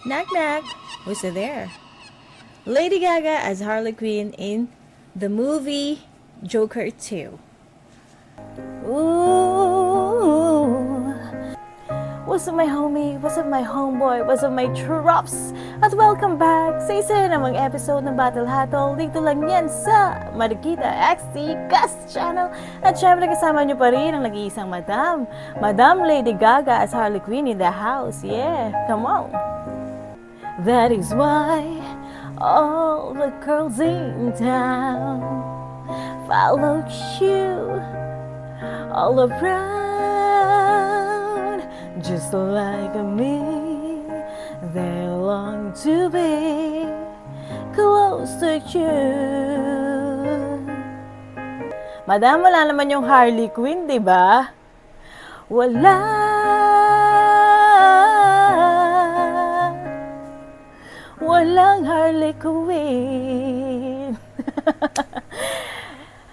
Knock knock. Who's there? Lady Gaga as Harley Quinn in the movie Joker 2. Ooh. What's up my homie? What's up my homeboy? What's up my troops? At welcome back sa isa namang episode ng Battle Hatol. Dito lang yan sa Marikita XT Cast Channel. At syempre kasama nyo pa rin ang nag-iisang Madam Lady Gaga as Harley Quinn in the house. Yeah, come on. That is why all the girls in town followed you all around, just like me. They long to be close to you. Madam, wala naman yung Harley Quinn, di ba? Wala. Walang Harley Quinn.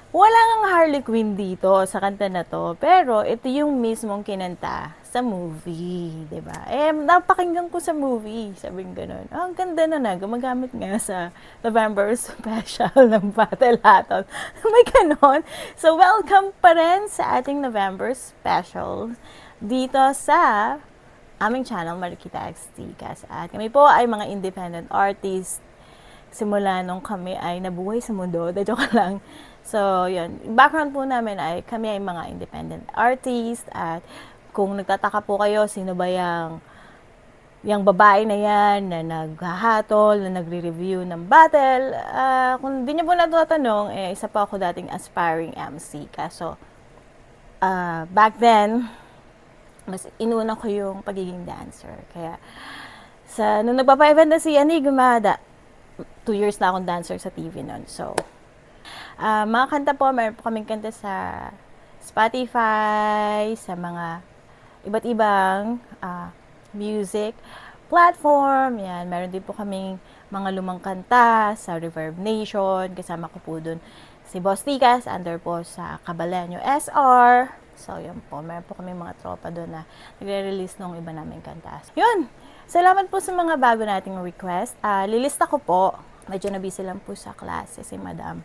Walang ang Harley Quinn dito sa kanta na to, pero ito yung mismong kinanta sa movie, 'di ba? Napakinggan ko sa movie, sabing gano'n. Ang ganda na gumagamit nga sa November special ng Battle Hatol. May ganon. So, welcome pa rin sa ating November special dito sa aming channel, Marikita XT. At kami po ay mga independent artists simula nung kami ay nabuhay sa mundo. Joke lang. So, yun. Background po namin ay kami ay mga independent artists. At kung nagtataka po kayo, sino ba yung babae na yan na naghahatol, na nagre-review ng battle, kung di niyo po natatanong, isa pa ako dating aspiring MC. Kaso, back then, mas inuna ko yung pagiging dancer. Kaya, nung nagpapa-event na si Enigma, 2 years na akong dancer sa TV nun. So, mga kanta po, meron po kaming kanta sa Spotify, sa mga iba't ibang music platform. Yan, meron din po kaming mga lumang kanta sa Reverb Nation. Kasama ko po dun si Boss Tikas, under po sa Caballeño SR. So, yun po. Meron po kami mga tropa doon na nagre-release ng iba naming kanta. Yun! Salamat po sa mga bago nating request. Lilista ko po. Medyo na-busy lang po sa klase si Madam.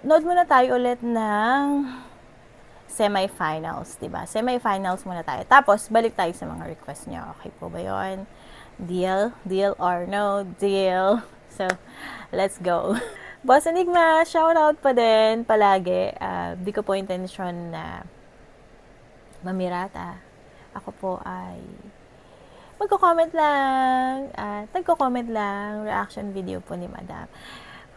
Nood muna tayo ulit ng semifinals, diba? Semifinals muna tayo. Tapos, balik tayo sa mga request nyo. Okay po ba yun? Deal? Deal or no deal? So, let's go. Boss Enigma, shoutout pa din palagi. Di ko po intention na mamirata. Ako po ay magko-comment lang at nagko-comment lang reaction video po ni Madam.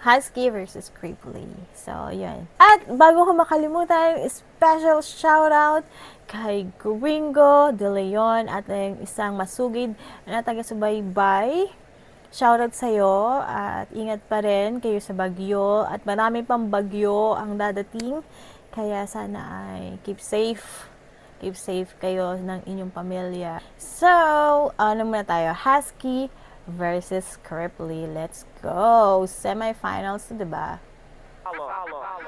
Husky versus Creeply. So, yun. At bago ko makalimutan, special shoutout kay Gringo De Leon at yung isang masugid na taga-subaybay. Shoutout sa'yo at ingat pa rin kayo sa bagyo at marami pang bagyo ang dadating. Kaya sana ay keep safe kayo ng inyong pamilya. So, ano muna tayo? Husky versus Creeply. Let's go! Semifinals, diba?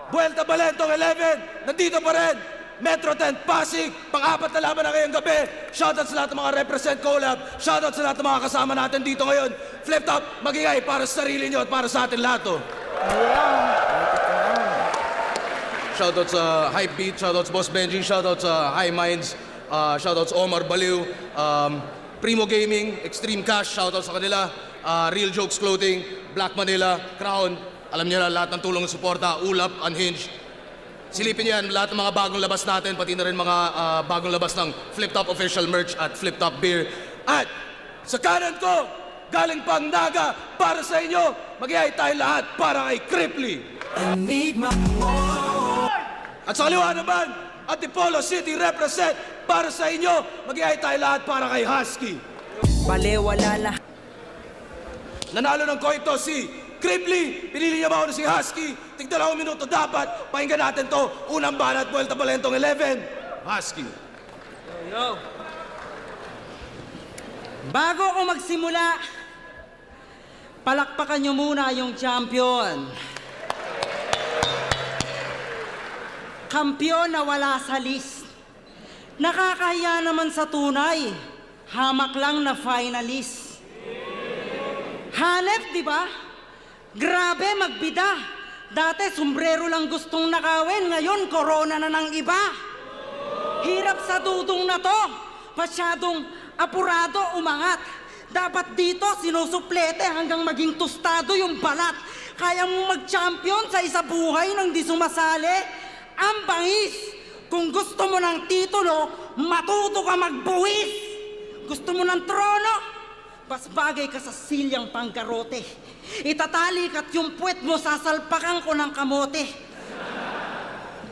Vuelta Balentong 11, nandito pa rin. Metro 10, Pasig, pang-apat na laban na ngayong gabi. Shoutout sa lahat ng mga represent collab. Shoutout sa lahat ng mga kasama natin dito ngayon. Flip top, magingay para sa sarili nyo at para sa atin lahat. Shoutout sa Hypebeat, shoutout sa Boss Benji, shoutout sa High Minds, shoutout sa Omar Baliw, Primo Gaming, Extreme Cash, shoutout sa kanila, Real Jokes Clothing, Black Manila, Crown, alam niyo na lahat ng tulong ng suporta, Ulap, Unhinged. Silipin niyo yan, lahat ng mga bagong labas natin, pati na rin mga bagong labas ng Flip Top Official Merch at Flip Top Beer. At sa kanan ko, galing pang Naga, para sa inyo, mag-iay tayo lahat para kay Creeply. At sa kaliwa naman, Antipolo City represent para sa inyo. Mag-iay tayo lahat para kay Husky. Balewala lahat. Nanalo ng coin to si Creeply. Pinili niya mauna si Husky. Tig-2 minuto dapat. Pakinggan natin to. Unang banat, Vuelta Balentong 11. Husky. Yo. Bago ako magsimula, palakpakan niyo muna yung champion. Kampiyon na wala sa list. Nakakahiya naman sa tunay. Hamak lang na finalist. Hanep, di ba? Grabe, magbida. Dati, sombrero lang gustong nakawin. Ngayon, corona na ng iba. Hirap sa dudong na to. Masyadong apurado umangat. Dapat dito, sinusuplete hanggang maging tostado yung balat. Kaya mo mag-champion sa isa buhay nang di sumasali? Ang bangis! Kung gusto mo ng titulo, matuto ka magbuwis! Gusto mo ng trono? Mas bagay ka sa silyang pangkarote. Itatali ka't yung puwet mo, sasalpakan ko ng kamote.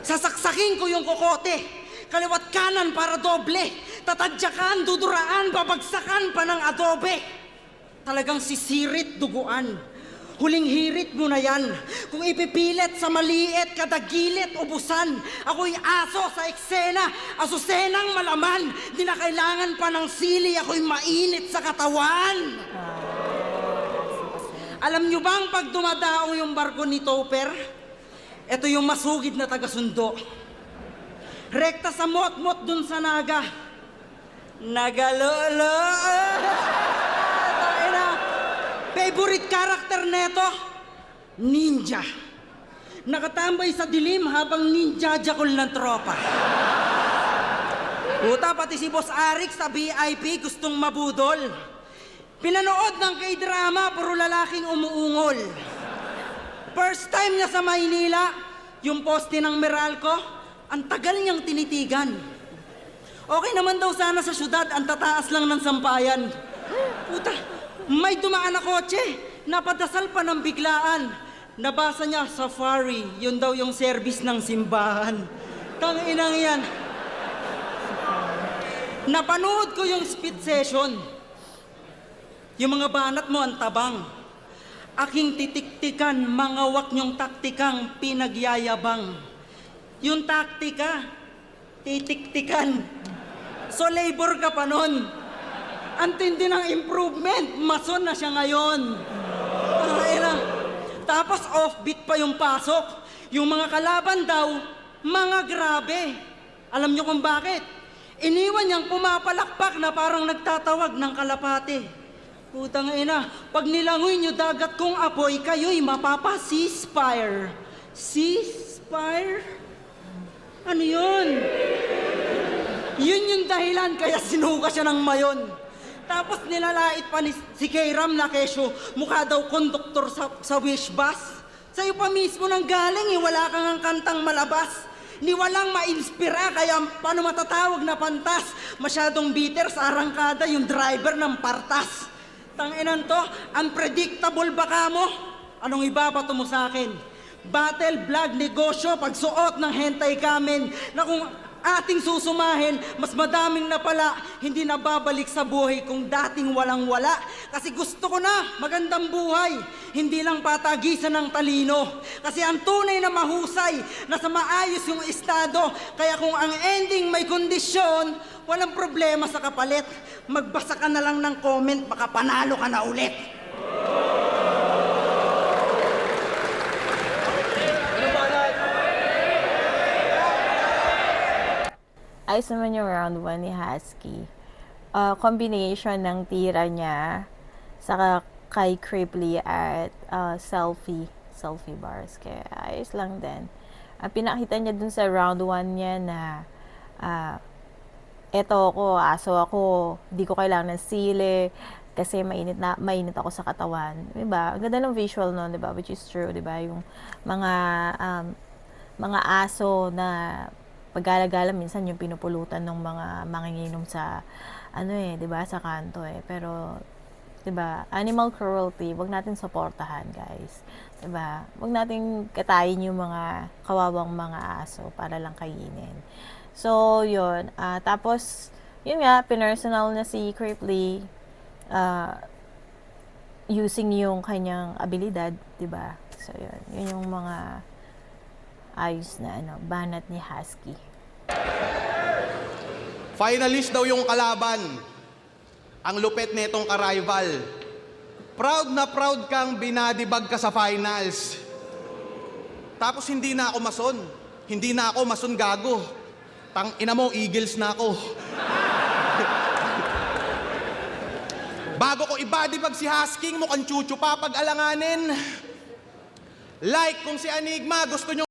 Sasaksakin ko yung kokote. Kaliwat kanan para doble. Tatadyakan, duduraan, babagsakan pa ng adobe. Talagang sisirit duguan. Huling hirit mo na yan. Kung ipipilit sa maliit, kadagilit, ubusan. Ako'y aso sa eksena, asusenang malaman. Di na kailangan pa ng sili, ako'y mainit sa katawan. Alam nyo bang pag dumadao yung barko ni Topper, ito yung masugid na taga-sundo. Rekta sa mot-mot dun sa naga. Nagalolo. Favorite character neto? Ninja. Nakatambay sa dilim habang ninja-jakol ng tropa. Puta, pati si Boss Arik sa VIP gustong mabudol. Pinanood ng K-drama, puro lalaking umuungol. First time niya sa Maynila, yung poste ng Meralco, ang tagal niyang tinitigan. Okay naman daw sana sa syudad, ang tataas lang ng sampayan. Puta, may dumaan na kotse, napadasal pa ng biglaan. Nabasa niya, safari, yun daw yung service ng simbahan. Tanginang yan. Napanood ko yung speed session. Yung mga banat mo ang tabang. Aking titiktikan, mga wak niyong taktikang pinagyayabang. Yung taktika, titiktikan. So labor ka pa nun. Ang tindi ng improvement, mason na siya ngayon. Tapos offbeat pa yung pasok. Yung mga kalaban daw, mga grabe. Alam niyo kung bakit? Iniwan niyang pumapalakpak na parang nagtatawag ng kalapate. Putang ina, pag nilangoy niyo dagat kong apoy, kayo'y mapapa-ceasefire. Ceasefire? Ano yun? Yun yung dahilan kaya sinuka siya ng mayon. Tapos nilalait pa ni si Kayram na kesyo, mukha daw konduktor sa wish bus. Sa'yo pa mismo nang galing, wala kang ang kantang malabas. Ni walang ma-inspira, kaya paano matatawag na pantas? Masyadong bitter sa arangkada yung driver ng partas. Tanginan to, unpredictable baka mo? Anong ibabato mo sa akin? Battle, vlog, negosyo, pagsuot ng hentai kamen na kung ating susumahin, mas madaming na pala, hindi na babalik sa buhay kung dating walang-wala. Kasi gusto ko na magandang buhay, hindi lang patagisan ng talino. Kasi ang tunay na mahusay, nasa maayos yung estado. Kaya kung ang ending may kondisyon, walang problema sa kapalit. Magbasa ka na lang ng comment, baka panalo ka na ulit. Ayos naman yung round 1 ni Husky. Combination ng tira niya sa kay Cripply at selfie bars. Kaya ayos lang din. Pinakita niya dun sa round 1 niya na eto ako, aso ako, di ko kailangan ng sili kasi mainit ako sa katawan. Diba? Ang ganda ng visual nun, diba? Which is true, diba? Yung mga aso na paggala-gala minsan yung pinupulutan ng mga manginginom sa 'di ba, sa kanto Pero 'di ba, animal cruelty, wag natin suportahan, guys. 'Di ba? Wag nating katayin yung mga kawawang mga aso para lang kainin. So, 'yun. Tapos yun nga, pinersonal na si Cripply using yung kanyang abilidad, 'di ba? So, yun yung mga ayos na banat ni Husky. Finalist daw yung kalaban. Ang lupet netong ka-rival. Proud na proud kang binadibag ka sa finals. Tapos hindi na ako mason. Hindi na ako mason gago. Tang ina mo, Eagles na ako. Bago ko ibadibag si Husking, mukhang chuchu pa pag-alanganin. Like kung si Enigma gusto nyo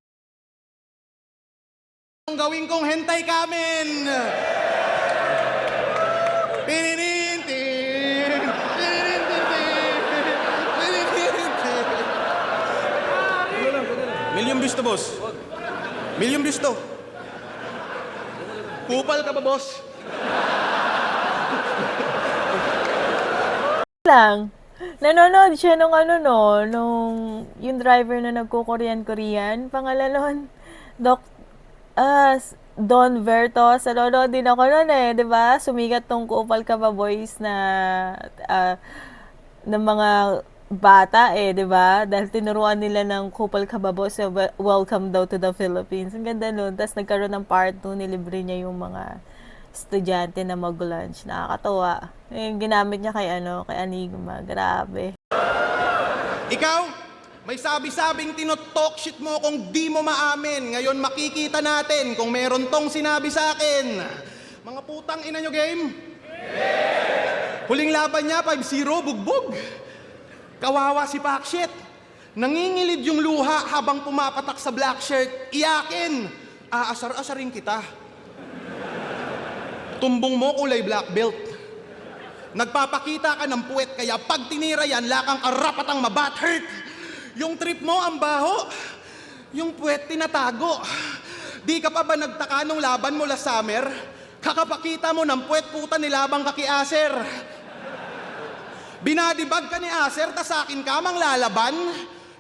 gawin kong hentai kamen. Pininintin. Million views to, boss. Million views to. Kupal ka ba, boss? Lang. Nanonood siya nung nung yung driver na nagko-Korean-Korean. Pangalan nun, Don Vertos. Nanonood din ako nun eh, di ba? Sumigat tong Kupal Ka Ba Boys na ng mga bata eh, di ba? Dahil tinuruan nila ng Kupal Ka Ba Boys, welcome daw to the Philippines. Ang ganda nun. Tapos nagkaroon ng part 2, nilibre niya yung mga estudyante na mag-lunch. Nakakatawa. Yung ginamit niya kay kay Enigma. Grabe. Ikaw, may sabi-sabing tinotalk shit mo kung di mo maamin. Ngayon makikita natin kung meron tong sinabi sa akin. Mga putang ina nyo game? Huling laban niya, 5-0, bugbog. Kawawa si Pakshit. Nangingilid yung luha habang pumapatak sa black shirt. Iyakin. Aasar-asarin kita. Tumbong mo kulay black belt. Nagpapakita ka ng puwet, kaya pag tinira yan, lakang karapatang mabat hurt. Yung trip mo, ang baho. Yung puwet, tinatago. Di ka pa ba nagtaka nung laban mo last summer? Kakapakita mo ng puwet, puta, nilabang ka kay Aser. Binadibag ka ni Aser, tas akin ka mang lalaban.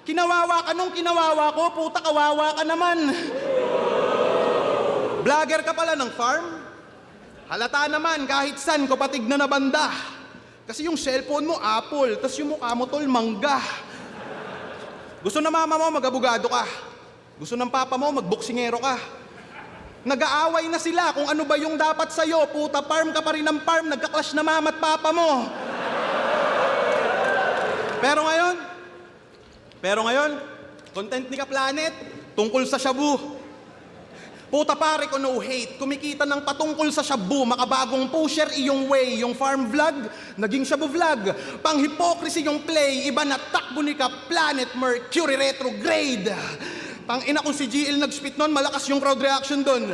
Kinawawa ka nung kinawawa ko, puta, kawawa ka naman. Vlogger ka pala ng farm? Halata naman kahit san ko patig na banda. Kasi yung cellphone mo Apple, tas yung mukha mo tol mangga. Gusto na mama mo mag-abogado ka. Gusto ng papa mo magboksingero ka. Nag-aaway na sila kung ano ba yung dapat sa'yo. Puta, farm ka pa rin ng farm, nagka-clash na mama at papa mo. Pero ngayon, content ni Ka-Planet, tungkol sa shabu. Puta pare ko no hate, kumikita ng patungkol sa shabu, makabagong pusher iyong way, yung farm vlog, naging shabu vlog, pang hypocrisy yung play, iba na takbo ni Ka-Planet, Mercury retrograde. Pang ina kung si GL nag-spit nun, malakas yung crowd reaction dun.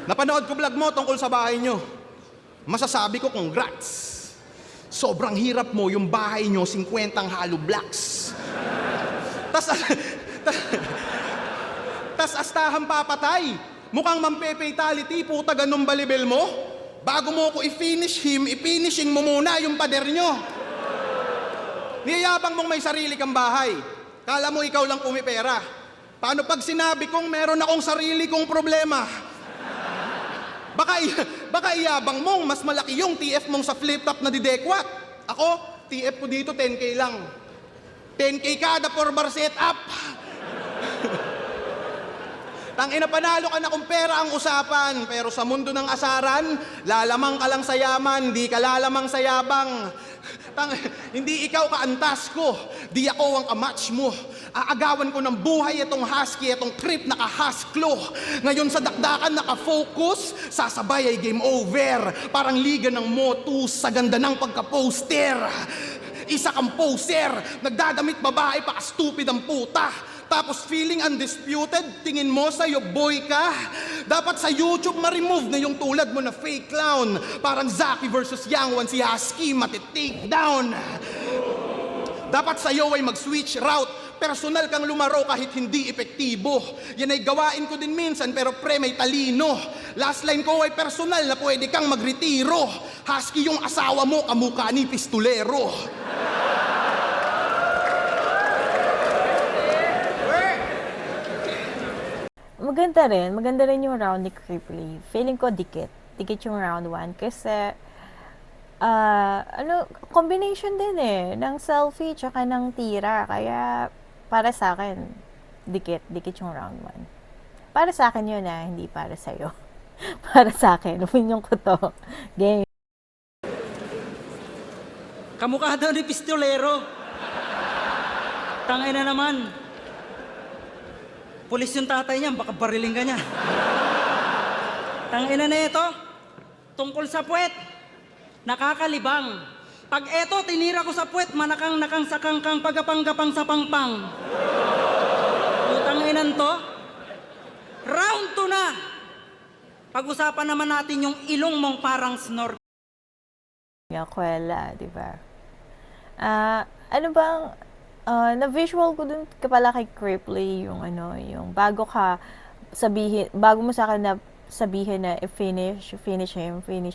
Napanood ko vlog mo tungkol sa bahay nyo. Masasabi ko congrats. Sobrang hirap mo yung bahay nyo, 50 hollow blocks. Tas astahan papatay. Mukhang mampe-fatality, puta ganun balibel mo. Bago mo ko i-finish him, i-finishing mo muna yung pader nyo. Niyayabang mong may sarili kang bahay. Kala mo ikaw lang pumipera. Paano pag sinabi kong meron akong sarili kong problema? Baka iyabang mong mas malaki yung TF mong sa flip-top na didekwat. Ako, TF ko dito 10K lang. 10K kada 4-bar setup. Tangina, panalo ka na kung pera ang usapan. Pero sa mundo ng asaran, lalamang ka lang sa yaman, di ka lalamang sa yabang. Hindi ikaw kaantas ko, di ako ang kamatch mo. Aagawan ko ng buhay itong husky, itong creep naka-husklo. Ngayon sa dakdakan naka-focus, sasabay ay game over. Parang liga ng motus sa ganda ng pagka-poster. Isa kang poser, nagdadamit babae pa stupid ang puta. Tapos feeling undisputed, tingin mo sa'yo boy ka. Dapat sa YouTube ma-remove na yung tulad mo na fake clown. Parang Zaki versus Yang Wan, si Husky mati-take down. Dapat sa'yo ay mag-switch route. Personal kang lumaro kahit hindi epektibo. Yan ay gawain ko din minsan pero pre may talino. Last line ko ay personal na pwede kang magretiro. Husky yung asawa mo, kamukha ni pistolero. Maganda rin yung round ni Cripply. Feeling ko dikit yung round 1 kasi combination din ng selfie tsaka ng tira. Kaya para sa akin, dikit yung round 1. Para sa akin yun hindi para sa'yo. Para sa akin, opinion ko to. Game. Kamukha daw ni pistolero. Tangay na naman. Pulis yung tatay niya, baka bariling ka niya. Tangina na ito. tungkol sa puwet, nakakalibang. Pag eto, tinira ko sa puwet, manakang-nakang sa kangkang, pagapang-gapang sa pangpang. Utang inan to. Round 2 na. Pag-usapan naman natin yung ilong mong parang snorkel. Yakwela, di ba? Ano bang, na-visual ko dun pala kay Cripply yung yung bago mo sa akin na sabihin na finish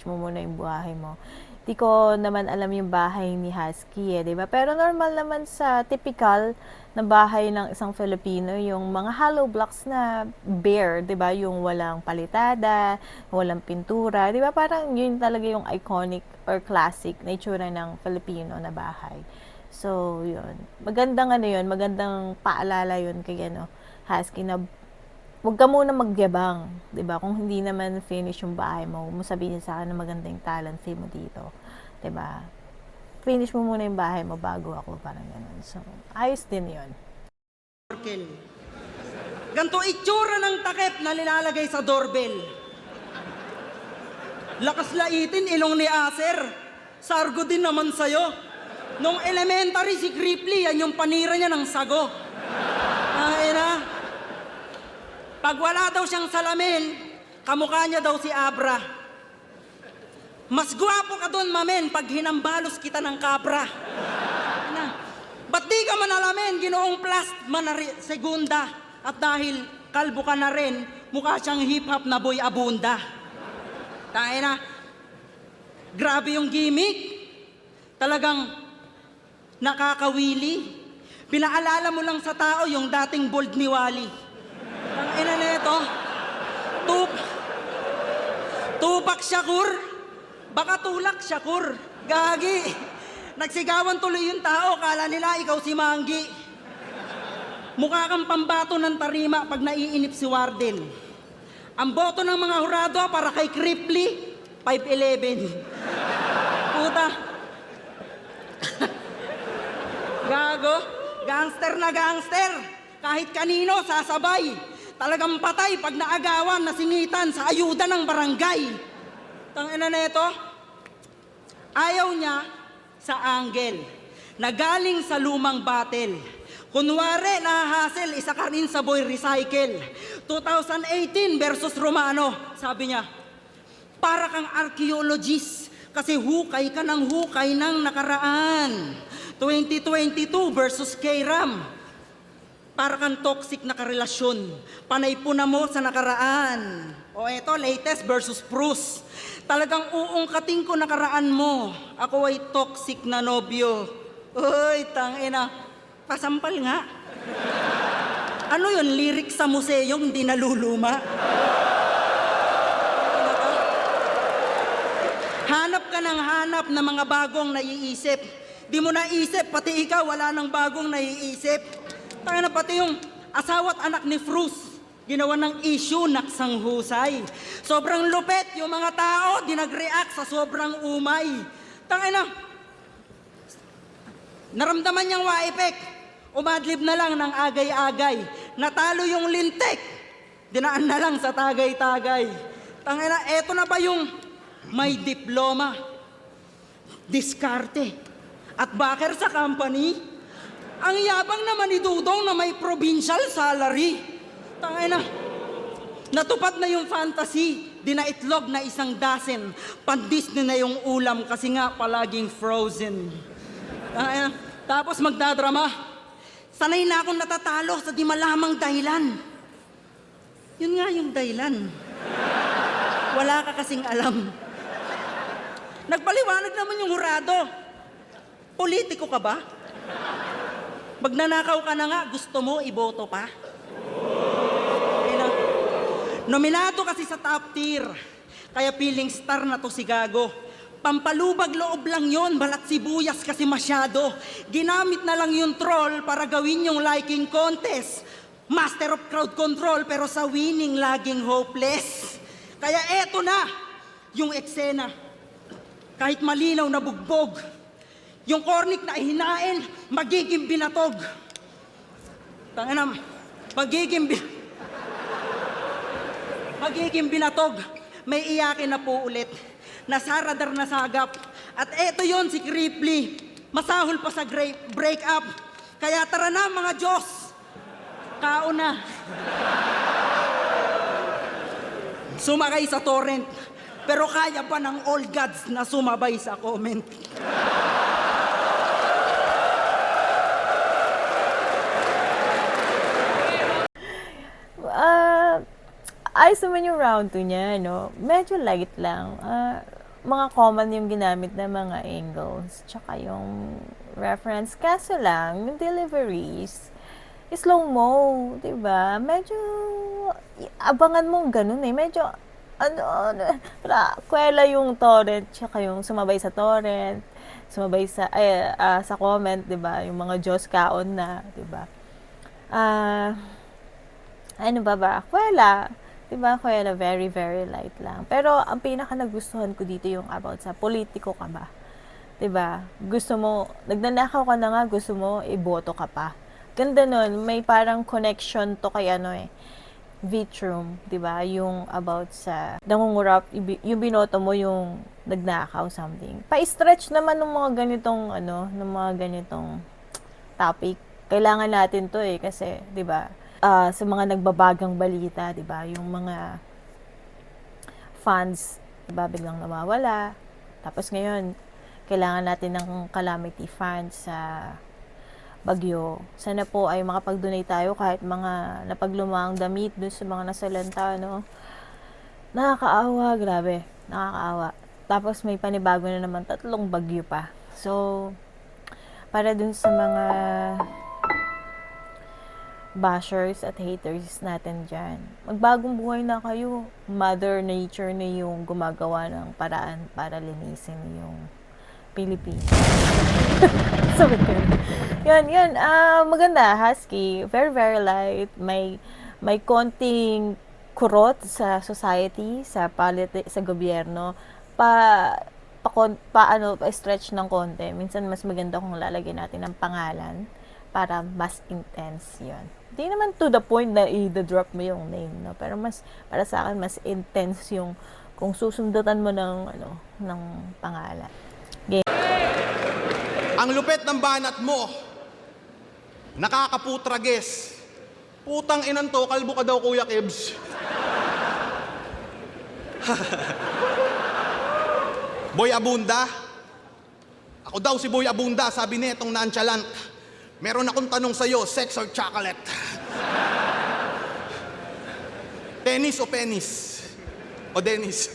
mo muna yung buhay mo. Di ko naman alam yung bahay ni Husky di ba? Pero normal naman sa typical na bahay ng isang Filipino, yung mga hollow blocks na bare, di ba? Yung walang palitada, walang pintura, di ba? Parang yun talaga yung iconic or classic na itsura ng Filipino na bahay. So, yun. Magandang magandang paalala yun kay Husky na huwag ka muna magyabang, 'di ba? Kung hindi naman finish yung bahay mo, huwag mo sabihin sa akin na maganda yung talent fee mo dito, 'di ba? Finish mo muna yung bahay mo bago ako, parang ganun. So, ayos din 'yon. Ganto itsura ng takip na nilalagay sa doorbell. Lakas laitin, ilong ni Acer. Sargo din naman sa'yo. Nung elementary si Cripply, yan yung panira niya ng sago. Ay na. Pag wala daw siyang salamin, kamukha niya daw si Abra. Mas gwapo ka doon, mamen, pag hinambalos kita ng kabra. Na. Ba't di ka manalamin, ginoong plast, segunda. At dahil kalbo ka na rin, mukha siyang hip-hop na boy abunda. Tayo na. Grabe yung gimmick. Talagang nakakawili. Pinaalala mo lang sa tao yung dating bold ni Wally. Ang ina na ito, Tupak Shakur, baka Tulak Shakur, gagi. Nagsigawan tuloy yung tao, kala nila ikaw si Manggi. Mukha kang pambato ng tarima pag naiinip si Warden. Ang boto ng mga hurado para kay Cripply, 511. Puta. Gago, gangster na gangster. Kahit kanino, sasabay. Talagang patay pag naagawan, nasingitan sa ayuda ng barangay. Tangina na ito. Ayaw niya sa angle na galing sa lumang battle. Kunwari, nahahasel, isa ka rin sa boy recycle. 2018 versus Romano, sabi niya, para kang archaeologist kasi hukay ka ng hukay ng nakaraan. 2022 versus K-Ram. Para kang toxic na karelasyon. Panay po na mo sa nakaraan. O eto, latest versus Bruce. Talagang uungkating ko nakaraan mo. Ako ay toxic na nobyo. Uy, tangina. Pasampal nga. Ano yun, lyrics sa museo, hindi naluluma? Hanap ka ng hanap na mga bagong naiisip. Di mo naisip, pati ikaw wala nang bagong naiisip. Tayo na pati yung asawa at anak ni Fruz, ginawa ng issue, naksang husay. Sobrang lupet, yung mga tao, di nag-react sa sobrang umay. Tayo na, naramdaman niyang waipek, umadlib na lang ng agay-agay. Natalo yung lintek, dinaan na lang sa tagay-tagay. Tayo na, eto na ba yung may diploma, diskarte, at backer sa company? Ang yabang naman ni Dudong na may provincial salary. Tangay na. Natupad na yung fantasy. Dinaitlog na 1 dozen. Pan-Disney na yung ulam kasi nga palaging frozen. Tangay na. Tapos magdadrama. Sanay na akong natatalo sa di malamang dahilan. Yun nga yung dahilan. Wala ka kasing alam. Nagpaliwanag naman yung hurado. Politiko ka ba? Magnanakaw ka na nga, gusto mo iboto pa? Nominado kasi sa top tier, kaya feeling star na to si Gago. Pampalubag loob lang yon, balat sibuyas kasi masyado. Ginamit na lang yung troll para gawin yung liking contest. Master of crowd control pero sa winning laging hopeless. Kaya eto na, yung eksena. Kahit malinaw na bugbog, yung cornic na hinain, magiging binatog. Tangina, magiging binatog. May iyakin na po ulit. nasaradar na sagap. At eto yon si Cripply, masahol pa sa breakup. Kaya tara na mga Diyos, kauna. Sumakay sa torrent, pero kaya pa ng all gods na sumabay sa comment. Ayos naman yung round 2 niya, no? Medyo light lang. Mga common yung ginamit na mga angles. Tsaka yung reference. Kaso lang, yung deliveries, slow-mo, diba? Medyo, abangan mo ganun eh. Medyo, kwela yung torrent, tsaka yung sumabay sa torrent, sumabay sa comment, diba? Yung mga Diyos kaon na, diba? Ano ba? Kwela. Diba, Kuya, very, very light lang. Pero, ang pinaka nagustuhan ko dito yung about sa politiko ka ba? Diba? Gusto mo, nagnanakaw ka na nga, gusto mo, iboto ka pa. Ganda nun, may parang connection to kay Vitrum, diba? Yung about sa nangungurap, yung binoto mo yung nagnakaw something. Pa-stretch naman ng mga ganitong, ng mga ganitong topic. Kailangan natin to kasi, diba? Sa mga nagbabagang balita, 'di ba? Yung mga funds, 'di ba, biglang nawawala. Tapos ngayon, kailangan natin ng calamity funds sa bagyo. Sana po ay makapag-donate tayo kahit mga napaglumaang damit doon sa mga nasalanta, no? Nakakaawa, grabe. Nakakaawa. Tapos may panibago na naman 3 bagyo pa. So, para dun sa mga bashers at haters natin dyan, magbagong buhay na kayo. Mother Nature na yung gumagawa ng paraan para linisin yung Pilipinas. Sabi ko. Yun. Maganda, husky. Very, very light. May konting kurot sa society, sa sa gobyerno. Pa-stretch ng konti. Minsan mas maganda kung lalagyan natin ng pangalan para mas intense yun. Hindi naman to the point na i-drop mo yung name, no? Pero para sa akin, mas intense yung kung susundutan mo ng pangalan. Ang lupet ng banat mo, nakakaputrages. Putang inan to, kalbo ka daw, Kuya Kebs. Boy Abunda. Ako daw si Boy Abunda, sabi netong nonchalant. Meron akong tanong sa'yo, sex or chocolate? Tennis o penis? O Dennis?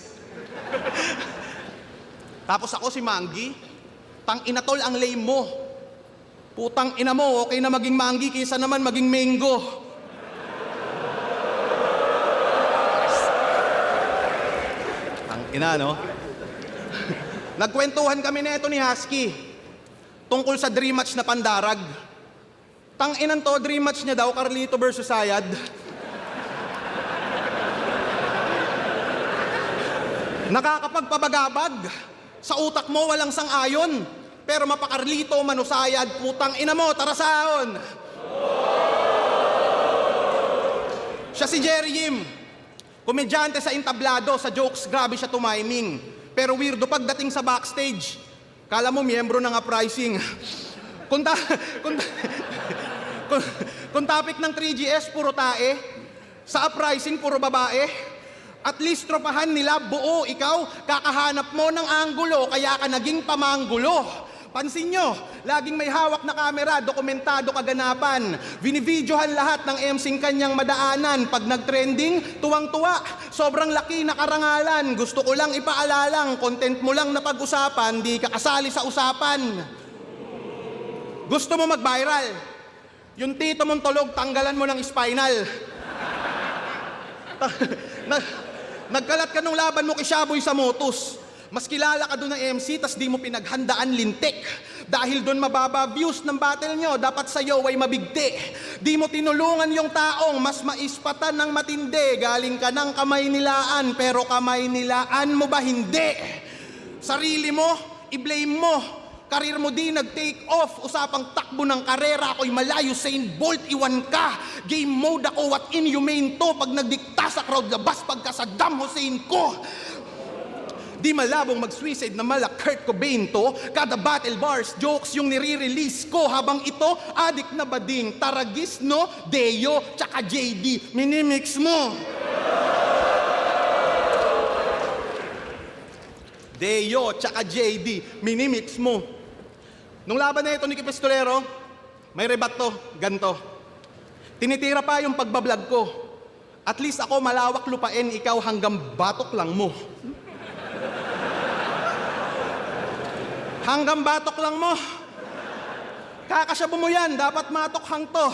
Tapos ako si Manggi, tang inatol ang lame mo. Putang ina mo, okay na maging Manggi kaysa naman maging mango. Tang ina, no? Nagkwentuhan kami neto ni Husky tungkol sa dream match na pandarag. Tang inan to, dream match niya daw, Carlito versus Sayad. Nakakapagpabagabag. Sa utak mo walang sang-ayon. Pero mapakarlito, manusayad, putang ina mo, tarasaon. Siya si Jerry Yim. Komedyante sa entablado, sa jokes, grabe siya tumiming. Pero weirdo pagdating sa backstage. Kala mo miyembro ng uprising. Kung topic ng 3GS, puro tae. Sa uprising, puro babae. At least tropahan nila, buo, ikaw, kakahanap mo ng anggulo, kaya ka naging pamanggulo. Pansin nyo, laging may hawak na kamera, dokumentado kaganapan. Binibidyohan lahat ng MCing kanyang madaanan. Pag nag-trending, tuwang-tuwa. Sobrang laki na karangalan. Gusto ko lang ipaalalang, content mo lang na pag-usapan, di ka kasali sa usapan. Gusto mo mag-viral? Yung tito mong tulog, tanggalan mo ng spinal. Nagkalat ka nung laban mo kay Shaboy sa Motus. Mas kilala ka doon ng MC, tas di mo pinaghandaan lintik. Dahil doon mababa views ng battle nyo, dapat sa'yo ay mabigti. Di mo tinulungan yung taong mas maispatan ng matindi. Galing ka ng kamay nilaan, pero kamay nilaan mo ba hindi? Sarili mo, i-blame mo. Karir mo di nag-take off, usapang takbo ng karera, ako'y malayo, Usain Bolt, iwan ka. Game mode ako, what inhumane to, pag nagdikta sa crowd, labas pagka Saddam Hussein ko. Di malabong mag-suicide na mala Kurt Cobain to. Kada battle bars, jokes yung nire-release ko. Habang ito, adik na bading. Taragis, no? Deo, tsaka JD. Minimix mo. Deo, tsaka JD. Minimix mo. Nung laban na ito ni Pistolero, may rebat to, ganto. Tinitira pa yung pagbablog ko. At least ako malawak lupain, ikaw hanggang batok lang mo. Hanggang batok lang mo. Kakasyabu mo yan, dapat matokhang to.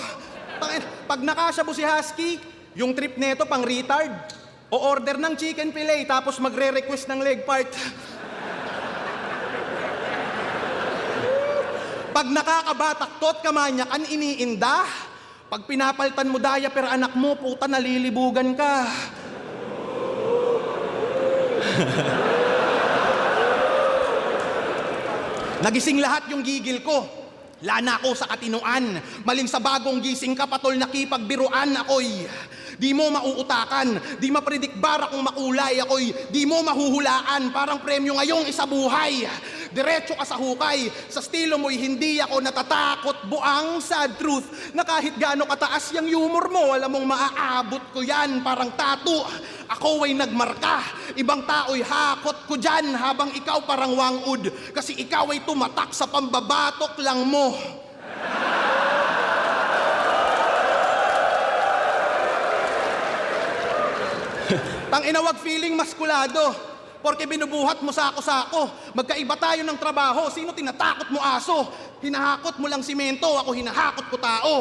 Pag nakasyabu si Husky, yung trip neto pang retard. O order ng chicken fillet, tapos magre-request ng leg part. Pag nakakabataktot kamanyakan iniinda, pag pinapaltan mo daya per anak mo, puta nalilibugan ka. Nagising lahat yung gigil ko. Lana ako sa katinuan. Maling sa bagong gising ka, patol nakipagbiruan ako'y. Di mo mauutakan, di mapredict bara kung makulay ako'y. Di mo mahuhulaan, parang premyo ngayong isabuhay. Diretso ka sa hukay, sa estilo mo'y hindi ako natatakot. Buang sad truth, na kahit gaano kataas yung humor mo, alam mong maaabot ko yan, parang tattoo. Ako ay nagmarka, ibang tao'y hakot ko dyan, habang ikaw parang wangud. Kasi ikaw ay tumatak sa pambabatok lang mo. Tanginawag feeling maskulado. Porque binubuhat mo sako-sako. Magkaiba tayo ng trabaho. Sino tinatakot mo aso? Hinahakot mo lang simento, ako hinahakot ko tao.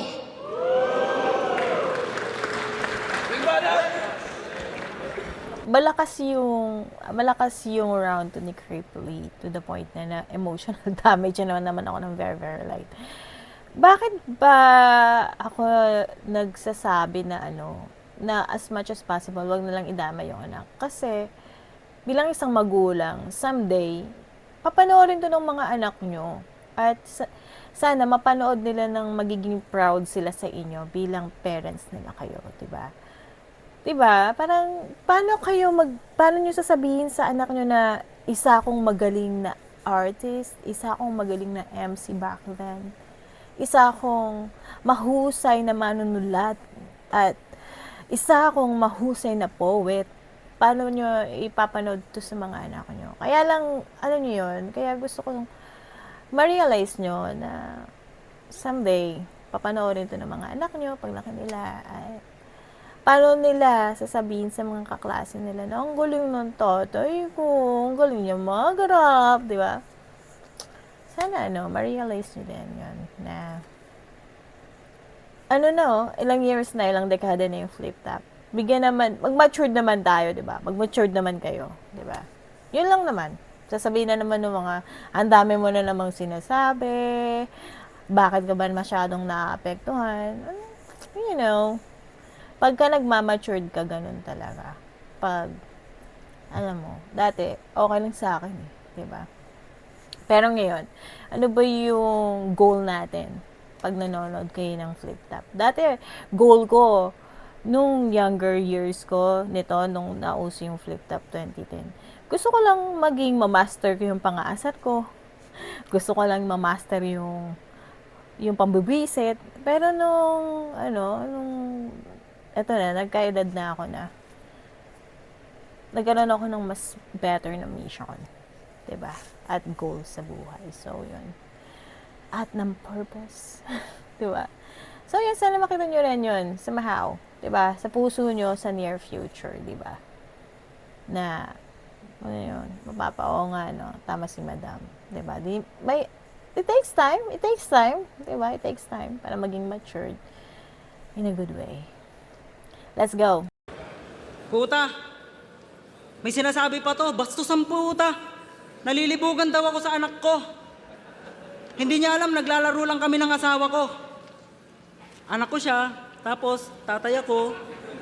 Malakas yung round to ni Cripply to the point na emotional damage naman ako ng very, very light. Bakit ba ako nagsasabi na as much as possible, wag na lang idama yung anak? Kasi, bilang isang magulang, someday, papanoorin to ng mga anak nyo. At sana mapanood nila ng magiging proud sila sa inyo bilang parents nila kayo, diba? Diba? Parang, paano nyo sasabihin sa anak nyo na isa akong magaling na artist, isa akong magaling na MC back then, isa akong mahusay na manunulat, at isa akong mahusay na poet. Paano nyo ipapanood to sa mga anak nyo? Kaya lang, nyo yun, kaya gusto kong ma-realize nyo na someday, papanoorin to ng mga anak nyo, pag laki nila, ay, paano nila sasabihin sa mga kaklase nila na ang galing ng tatay ko, ang galing niya mag-rap, di ba? Sana, ma-realize nyo din yun, na ilang years na, ilang dekada na yung flip top. Bigyan naman, mag-matured naman tayo, di ba? Mag-matured naman kayo, di ba? Yun lang naman. Sasabihin na naman ng mga, ang dami mo na namang sinasabi, bakit ka ba masyadong naapektuhan? Pagka nagmamatured ka, ganun talaga. Pag, alam mo, dati, okay lang sa akin, di ba? Pero ngayon, ano ba yung goal natin pag nanonood kayo ng flip top? Dati, goal ko, nung younger years ko, nung nauso yung flip top 2010, gusto ko lang maging mamaster ko yung pang-aasar ko. Gusto ko lang mamaster yung pambibisit. Pero eto na, nagkaedad na ako na nagkaroon ako ng mas better na mission. Diba? At goal sa buhay. So, yun. At ng purpose. Diba? So, yun, sana makita nyo rin yun sa Mahaw. Diba? Sa puso nyo sa near future. Diba? Na, mapapao nga, tama si Madam. Diba? It takes time. It takes time. Diba? It takes time para maging matured in a good way. Let's go. Puta, may sinasabi pa to, bastos ang puta. Nalilibugan daw ako sa anak ko. Hindi niya alam, naglalaro lang kami ng asawa ko. Anak ko siya, tapos tatay ako,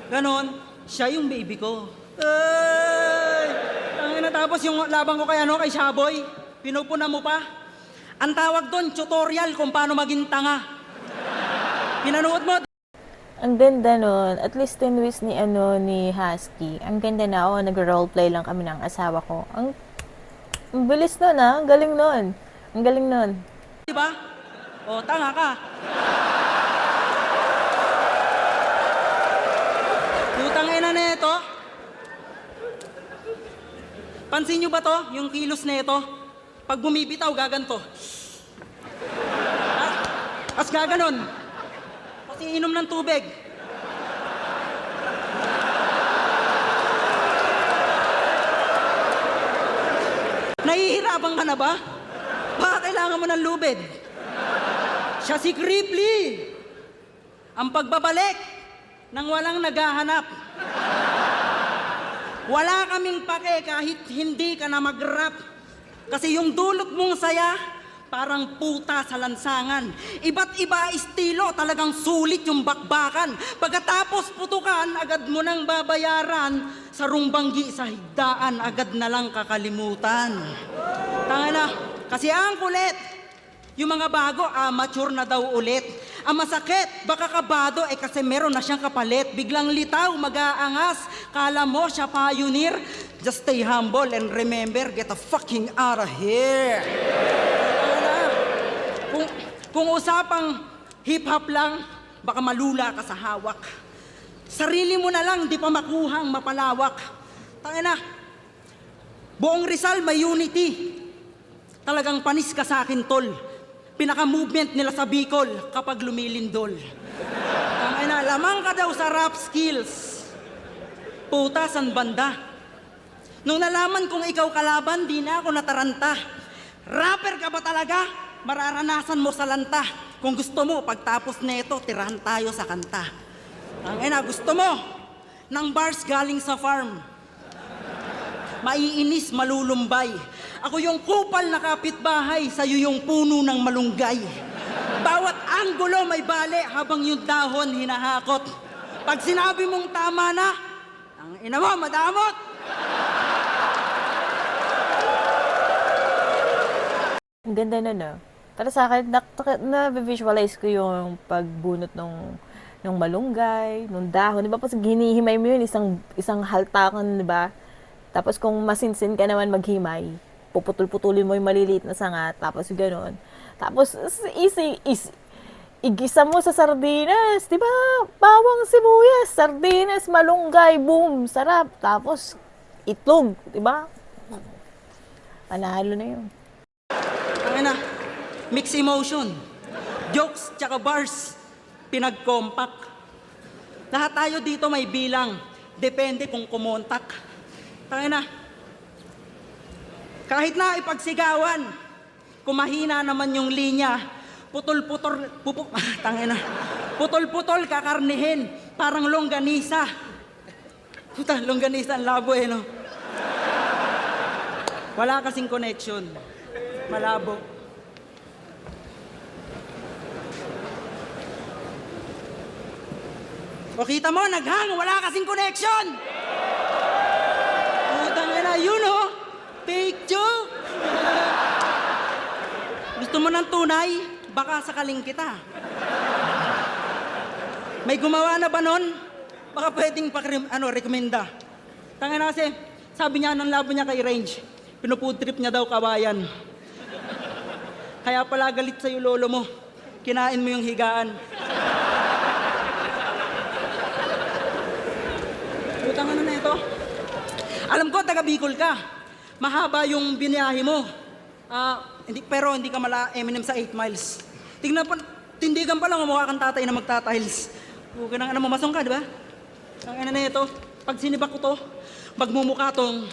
ganon, siya yung baby ko. Ay! Tangina, tapos yung laban ko kay Shaboy, pinupuna mo pa. Ang tawag doon, tutorial kung paano maging tanga. Pinanood mo. Ang ganda nun. At least tinwist ni Husky. Ang ganda na, nag-roleplay lang kami ng asawa ko. Ang bilis nun Ang galing nun. Ang galing nun. Di ba? O, tanga ka. Putang ina na ito. Pansin nyo ba to? Yung kilos na ito? Pag bumibitaw, gaganto. As gaganon. Kasi inom ng tubig. Nahihirapan ka na ba? Baka kailangan mo ng lubid. Siya si Kripley. Ang pagbabalik ng walang naghahanap. Wala kaming pake kahit hindi ka na mag-rap. Kasi yung dulot mong saya, parang puta sa lansangan. Iba't iba estilo, talagang sulit yung bakbakan. Pagkatapos putukan, agad mo nang babayaran. Sa rumbanggi sa higdaan, agad na lang kakalimutan. Tanga na, kasi ang kulit. Yung mga bago, mature na daw ulit. Ang masakit, baka kabado, kasi meron na siyang kapalit. Biglang litaw, mag-aangas. Kala mo siya pioneer. Just stay humble and remember, get the fucking out of here. Kung usapang hip-hop lang, baka malula ka sa hawak. Sarili mo na lang, di pa makuhang mapalawak. Tangina, buong Rizal may unity. Talagang panis ka sa akin, tol. Pinaka-movement nila sa Bicol kapag lumilindol. Tangina, lamang ka daw sa rap skills. Puta, san banda? Nung nalaman kong ikaw kalaban, di na ako nataranta. Rapper ka ba talaga? Mararanasan mo sa lanta. Kung gusto mo, pagtapos nito, tirahan tayo sa kanta. Tangina, gusto mo ng bars galing sa farm. Maiinis, malulumbay. Ako yung kupal na kapitbahay, sa'yo yung puno ng malunggay. Bawat anggulo may bale habang yung dahon hinahakot. Pag sinabi mong tama na, ang ina mo, madamot! Ang ganda na, no? Para sa akin, na-visualize ko yung pagbunot nung malunggay, nung dahon. Di ba, pag hinihimay mo yun, isang haltakan, di ba? Tapos kung masinsin ka naman maghimay, puputol-putulin mo yung maliliit na sanga, tapos gano'n. Tapos, igisa mo sa sardinas, di ba? Bawang sibuyas, sardinas, malunggay, boom, sarap. Tapos, itlog, di ba? Panalo na yun. Tangina, mix emotion. Jokes tsaka bars, pinag-compact. Lahat tayo dito may bilang. Depende kung kumontak. Tangina, kahit na ipagsigawan, kung mahina naman yung linya, tangina, putol-putol kakarnihin, parang longganisa. Puta, longganisa ang labo no? Wala kasing connection. Malabo. O kita mo, naghang, wala kasing connection! Putang ina, yun oh! Fake joke! Gusto mo ng tunay? Baka sakaling kita. May gumawa na ba nun? Baka pwedeng rekomenda. Tangina kasi, sabi niya ng labo niya kay Range, pinufood trip niya daw kawayan. Kaya pala galit sa'yo lolo mo, kinain mo yung higaan. Putang ano na ito? Alam ko, taga Bicol ka. Mahaba yung biniyahe mo. Pero hindi ka mala Eminem sa 8 miles. Tindigan pa lang, mukha kang tatay na magtatiles. Huwag ka nang mamasong ka, di ba? Ang na ito, pag sinibak ko to, magmumukha tong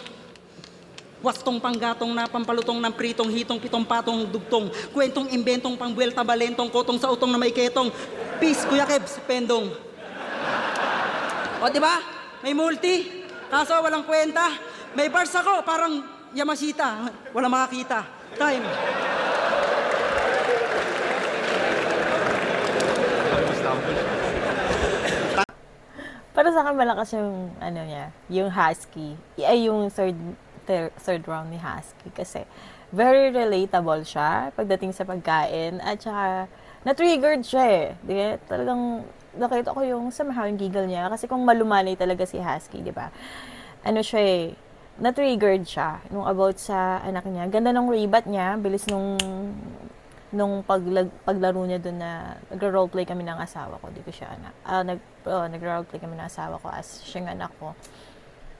wastong panggatong na pampalutong ng pritong, hitong, pitong, patong, dugtong, kwentong, imbentong, pangbuelta, balentong, kotong sa utong na may ketong. Peace, Kuya Kebs, pendong. O, di ba? May multi. Kaso walang kwenta. May bars ako, parang Yamashita. Walang makakita. Time. Para sa akin, malakas yung, niya, yung Husky. Yung third round ni Husky. Kasi, very relatable siya pagdating sa pagkain. At saka, na-triggered siya eh. Di ba? Talagang, nakita ko yung somehow yung giggle niya. Kasi kung malumanay talaga si Husky, di ba? Ano siya eh, na-triggered siya nung about sa anak niya. Ganda nung rebat niya, bilis nung paglaro niya doon na nagro-roleplay kami ng asawa ko. Di ko siya anak. Nagro-roleplay kami ng asawa ko as siyang anak ko.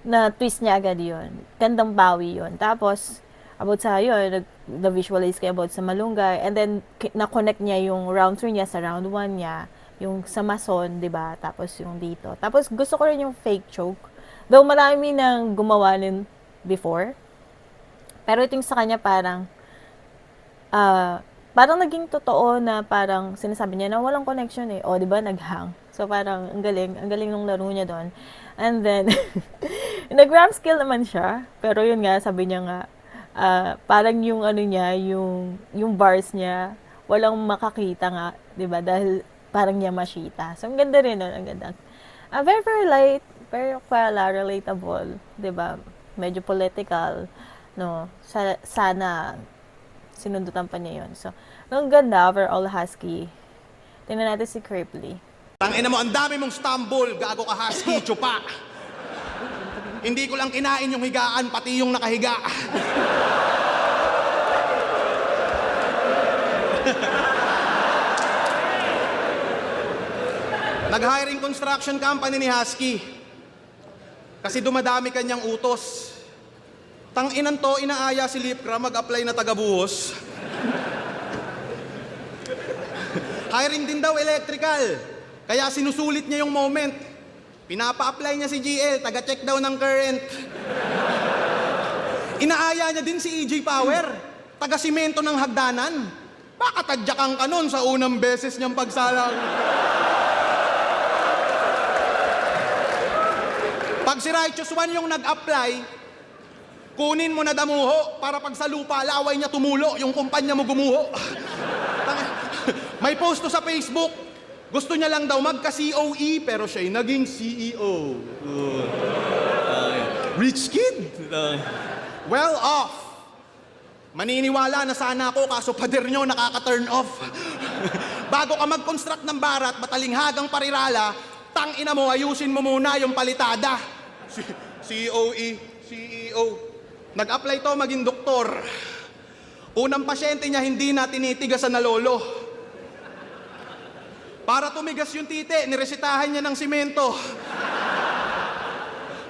Na twist niya agad yun. Gandang bawi yun. Tapos, about sa yun, na-visualize kayo about sa Malunggay. And then, na-connect niya yung round 3 niya sa round 1 niya. Yung sa Mason, di ba? Tapos yung dito. Tapos, gusto ko rin yung fake choke. Though marami nang gumawa nun before. Pero ito yung sa kanya parang naging totoo na parang sinasabi niya na walang connection eh. O, di ba, naghang. So, parang ang galing nung laro niya doon. And then, nag-ram skill naman siya. Pero yun nga, sabi niya nga, parang yung ano niya, yung bars niya, walang makakita nga, di ba? Dahil parang niya masyita. So, ang ganda rin nun, ang ganda. Very, very light, very relatable, di ba? Medyo political, no? Sana sinundutan pa niya yun. So, ang ganda, overall husky. Tingnan natin si Cripley. Tangina mo, ang dami mong stumble, gago ka husky, tsupa. Hindi ko lang kinain yung higaan, pati yung nakahiga. Nag-hiring construction company ni Husky. Kasi dumadami kanyang utos. Tanginan to, inaaya si Lipra mag-apply na taga-buhos. Hiring din daw electrical. Kaya sinusulit niya yung moment. Pinapa-apply niya si GL, taga-check daw ng current. Inaaya niya din si EJ Power, taga-simento ng hagdanan. Baka tadyakan ka nun sa unang beses niyang pagsalang. Pag si Righteous One yung nag-apply, kunin mo na damuho para pag sa lupa, laway niya tumulo, yung kumpanya mo gumuho. May post to sa Facebook, gusto niya lang daw magka-COE, pero siya'y naging CEO. Rich kid. Well off. Maniniwala na sana ako, kaso pader nyo nakaka-turn off. Bago ka mag-construct ng barat, batalinghagang parirala, tangina mo, ayusin mo muna yung palitada. COE, CEO. Nag-apply to maging doktor. Unang pasyente niya hindi na tinitigasan na lolo. Para tumigas yung titi, niresitahan niya ng simento.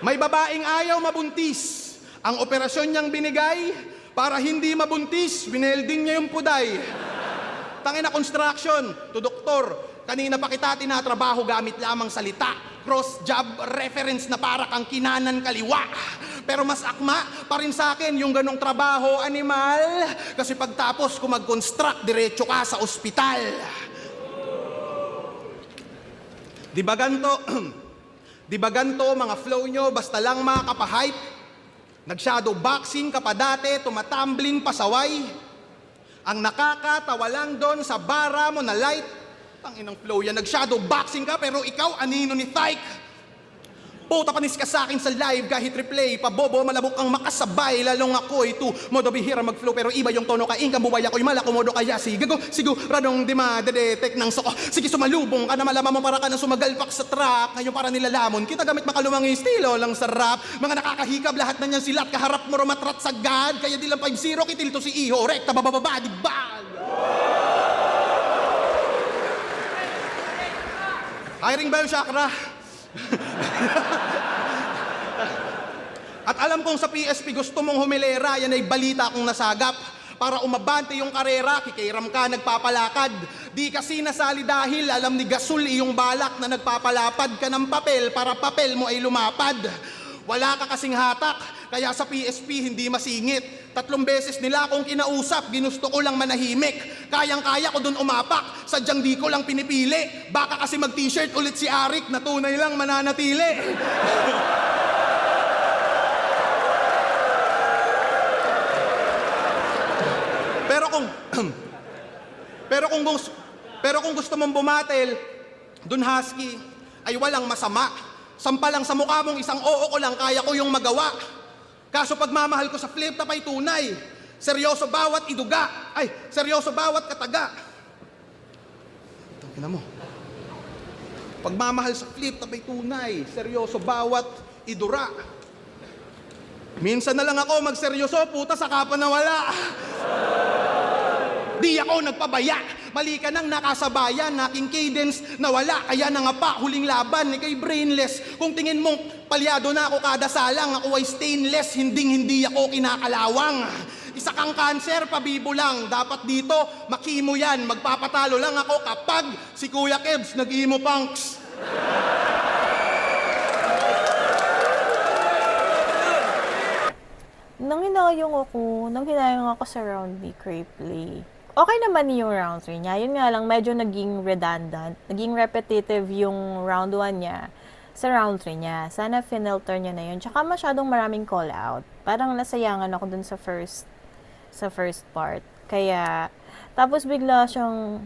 May babaeng ayaw mabuntis. Ang operasyon niyang binigay, para hindi mabuntis, binelding niya yung puday. Tangina construction, to doktor. Kanina pa kita tinatrabaho gamit lamang salita. Cross-job reference na para kang kinanan kaliwa. Pero mas akma pa rin sa akin yung ganong trabaho, animal. Kasi pagtapos ko mag-construct, diretso ka sa ospital. Di ba ganto? Di ba ganto mga flow nyo, basta lang makakapahype? Nag-shadow boxing ka pa dati, tumatumbling pasaway. Ang nakakatawa lang doon sa bara mo na light. Tanginang flow yan, nag-shadow boxing ka pero ikaw anino ni Tyke. Puta panis ka sa akin sa live kahit replay. Pabobo malabok ang makasabay. Lalong ako'y tu modo bihira mag-flow. Pero iba yung tono ka ingkang bubaya ko'y malakomodo kaya sigago. Siguradong di madedetect ng soko. Sige sumalubong ka na malaman mo para ka na sumagalpak sa track. Ngayon para nilalamon kita gamit makalumang estilo lang sa rap. Mga nakakahikab lahat na niyan silat. Kaharap mo rumatrat sa God. Kaya di lang 5-0 kitilto si Iho. Rekta bababa di bag. Hiring ba yung chakra? At alam kong sa PSP gusto mong humilera, yan ay balita kong nasagap. Para umabante yung karera, kikiram ka, nagpapalakad. Di kasi nasali dahil alam ni Gasol iyong balak na nagpapalapad ka ng papel para papel mo ay lumapad. Wala ka kasing hatak, kaya sa PSP hindi masingit. 3 beses nila akong kinausap, ginusto ko lang manahimik. Kayang-kaya ko dun umapak, sadyang di ko lang pinipili. Baka kasi mag-t-shirt ulit si Arik na tunay lang mananatili. Pero kung gusto mong bumatel, dun Husky, ay walang masama. Sampalang sa mukha mong isang oo ko lang, kaya ko yung magawa. Kaso pagmamahal ko sa flip top ay tunay. Seryoso bawat iduga. Ay, seryoso bawat kataga. Tangina mo. Pagmamahal sa flip top ay tunay. Seryoso bawat idura. Minsan na lang ako magseryoso, puta, saka pa nawala. Di ako nagpabaya. Mali ka nang nakasabayan, aking cadence nawala. Kaya nangapa, huling laban, ikay brainless. Kung tingin mong palyado na ako kada salang, ako ay stainless, hindi ako kinakalawang. Isa kang cancer, pabibo lang. Dapat dito, makimo yan. Magpapatalo lang ako kapag si Kuya Kebs nag-emo punks. Nang hinayang ako sa round B, Cripply. Okay naman yung round 3 niya. Yun nga lang, medyo naging redundant. Naging repetitive yung round 1 niya sa round 3 niya. Sana finilter niya na yun. Tsaka masyadong maraming call out. Parang nasayangan ako dun sa first part. Kaya, tapos bigla siyang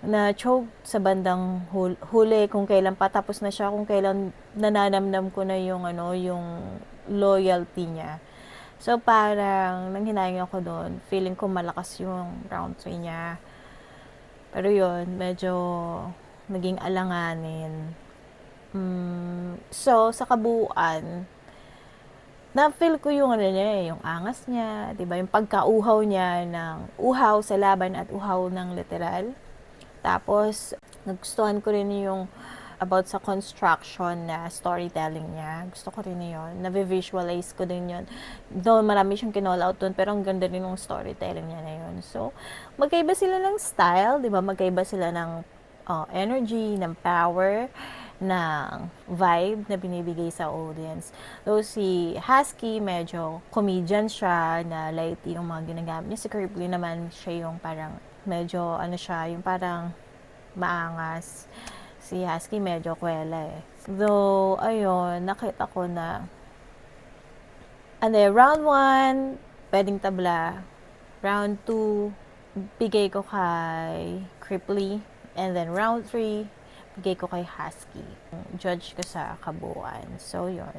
na-choke sa bandang huli kung kailan patapos na siya, kung kailan nananamnam ko na yung yung loyalty niya. So, parang nanghinayang ako doon. Feeling ko malakas yung round 3 niya. Pero yun, medyo naging alanganin. So, sa kabuuan, na-feel ko yung yung angas niya, 'di ba? Yung pagkauhaw niya ng uhaw sa laban at uhaw ng literal. Tapos, nagustuhan ko rin yung about sa construction na storytelling niya. Gusto ko rin yun. Navi-visualize ko din yun. Though marami siyang kinall out dun, pero ang ganda rin yung storytelling niya na yun. So, magkaiba sila ng style, di ba? Magkaiba sila ng energy, ng power, ng vibe na binibigay sa audience. Though si Husky, medyo comedian siya, na light yung mga ginagamit niya. Si Cripply naman, siya yung parang medyo siya, yung parang maangas. Si Husky medyo kwela eh. Though, ayun, nakita ko na round 1, pwedeng tabla. Round 2, bigay ko kay Cripply. And then round 3, bigay ko kay Husky. Judge ko sa kabuuan. So, yun.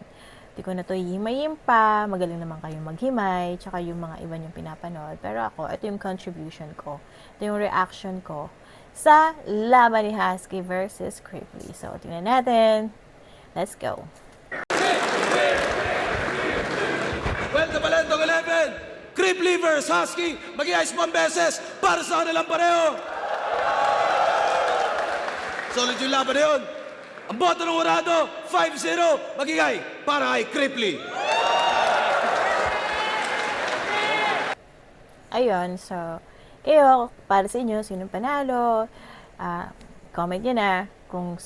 Hindi ko na to hihimayin pa. Magaling naman kayong maghimay. Tsaka yung mga iba yung pinapanood. Pero ako, ito yung contribution ko. Ito yung reaction ko sa laban ni Husky versus Cripply. So, tingnan natin. Let's go. Well, the Balendong 11, Cripply versus Husky. Mag-i-ice pang beses para sa kanilang pareho. Solid yung laban na yun. Ang boto ng Urado, 5-0. Mag-i-ay para kay Cripply. Ayun, so, kayo, para sa inyo, sinong panalo? Comment nyo na kung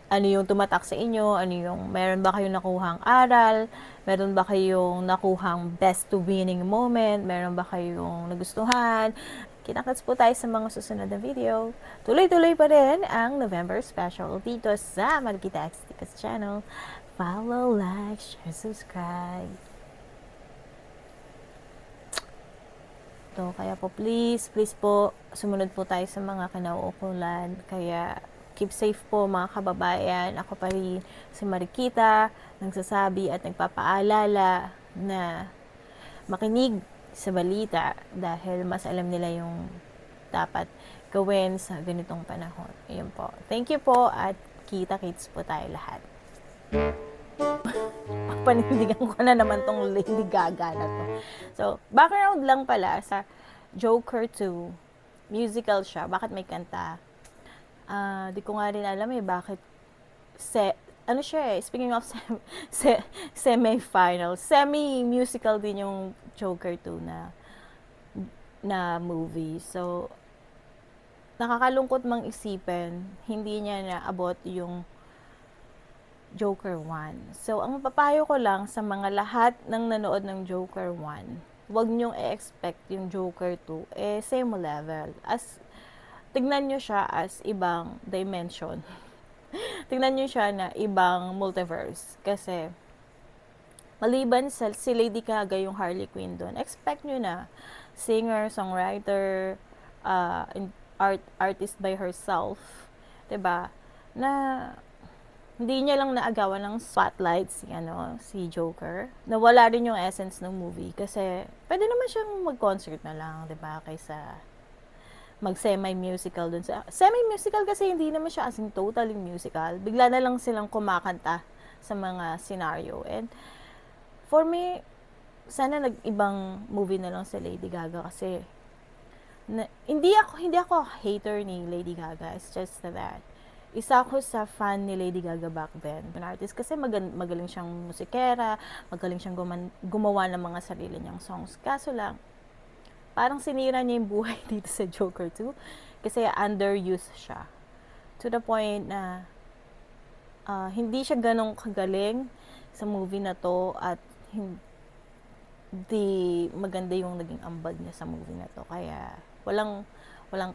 ano yung tumatak sa inyo, ano yung, meron ba kayong nakuhang aral, meron ba kayong nakuhang best to winning moment, meron ba kayong nagustuhan. Kita-kits po tayo sa mga susunod na video. Tuloy-tuloy pa rin ang November special dito sa Marikita X Tickets channel. Follow, like, share, subscribe. Kaya po please po, sumunod po tayo sa mga kinauukulan. Kaya keep safe po mga kababayan. Ako pa rin si Marikita, nagsasabi at nagpapaalala na makinig sa balita dahil mas alam nila yung dapat gawin sa ganitong panahon. Ayun po. Thank you po at kita-kits po tayo lahat. Panindigan ko na naman tong Lady Gaga na to. So, background lang pala sa Joker 2. Musical siya. Bakit may kanta? Di ko nga rin alam bakit ano siya speaking of semi-final. Semi-musical din yung Joker 2 na movie. So, nakakalungkot mang isipin, hindi niya naabot yung Joker 1. So, ang papayo ko lang sa mga lahat ng nanood ng Joker 1, huwag niyong i-expect yung Joker 2, same level. Tignan niyo siya as ibang dimension. Tignan niyo siya na ibang multiverse. Kasi, maliban sa si Lady Gaga yung Harley Quinn doon, expect niyo na singer, songwriter, artist by herself, 'di ba? Na hindi niya lang naagawan ng spotlight si Joker. Nawala rin yung essence ng movie kasi pwede naman siyang mag-concert na lang, 'di ba? Kaysa mag-semi-musical dun sa semi-musical kasi hindi naman siya as in totally musical. Bigla na lang silang kumakanta sa mga scenario and For me, sana nag-ibang movie na lang sa Lady Gaga kasi hindi ako hater ni Lady Gaga. It's just that isa ako sa fan ni Lady Gaga back then. An artist kasi magaling siyang musikera, magaling siyang gumawa ng mga sarili niyang songs. Kaso lang, parang sinira niya yung buhay dito sa Joker 2 kasi underused siya. To the point na hindi siya ganong kagaling sa movie na to at hindi maganda yung naging ambag niya sa movie na to. Kaya walang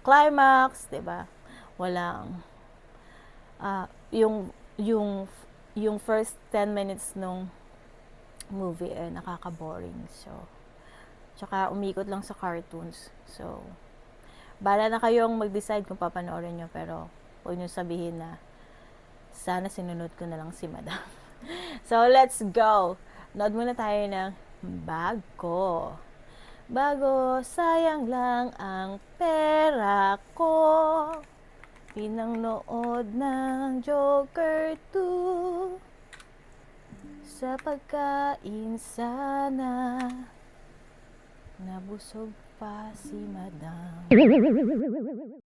climax, 'di ba? Walang yung first 10 minutes nung movie nakaka-boring. So, tsaka umikot lang sa cartoons. So, bala na kayong mag-decide kung papanoorin nyo, pero huwag nyo sabihin na sana sinunod ko na lang si Madam. So, let's go! Nood muna tayo ng bago. Bago, sayang lang ang pera ko. Pinangnood ng Joker 2 sa pagkain sana. Nabusog pa si Madam.